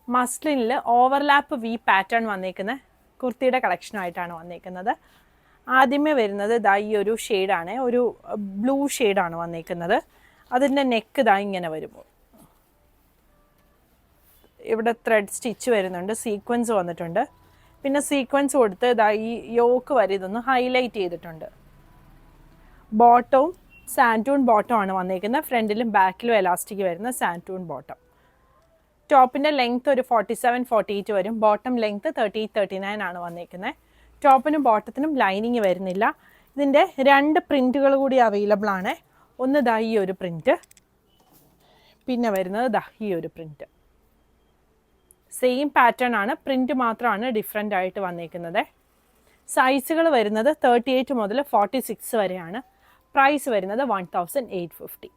മസ്ലിനിൽ overlap V pattern വന്നേക്കുന്ന കുർത്തിയുടെ കളക്ഷനായിട്ടാണ് വന്നേക്കുന്നത്. ആദ്യമേ വരുന്നത് ഇതാ ഈ ഒരു ഷെയ്ഡാണ്, ഒരു ബ്ലൂ ഷെയ്ഡാണ് വന്നേക്കുന്നത്. അതിൻ്റെ നെക്ക് ഇതാ ഇങ്ങനെ വരുമ്പോൾ ഇവിടെ ത്രെഡ് സ്റ്റിച്ച് വരുന്നുണ്ട്, സീക്വൻസ് വന്നിട്ടുണ്ട്. പിന്നെ സീക്വൻസ് കൊടുത്ത് ഇതാ ഈ യോക്ക് വരെ ഇതൊന്ന് ഹൈലൈറ്റ് ചെയ്തിട്ടുണ്ട്. ബോട്ടവും സാൻറ്റൂൺ ബോട്ടം ആണ് വന്നേക്കുന്നത്. ഫ്രണ്ടിലും ബാക്കിലും എലാസ്റ്റിക് വരുന്ന സാൻറ്റൂൺ ബോട്ടം. ടോപ്പിൻ്റെ ലെങ്ത്ത് ഒരു 47-48 വരും. ബോട്ടം ലെങ്ത്ത് 38-39 ആണ് വന്നേക്കുന്നത്. ടോപ്പിനും ബോട്ടത്തിനും ലൈനിങ് വരുന്നില്ല. ഇതിൻ്റെ 2 പ്രിൻറ്റുകൾ കൂടി അവൈലബിൾ ആണ്. ഒന്ന് ദാ ഈ ഒരു പ്രിൻറ്റ്, പിന്നെ വരുന്നത് ദാ ഈ ഒരു പ്രിൻറ്റ്. സെയിം പാറ്റേൺ ആണ്, പ്രിൻറ്റ് മാത്രമാണ് ഡിഫറെൻ്റ് ആയിട്ട് വന്നേക്കുന്നത്. സൈസുകൾ വരുന്നത് 38 മുതൽ 46 വരെയാണ്. പ്രൈസ് വരുന്നത് 1850.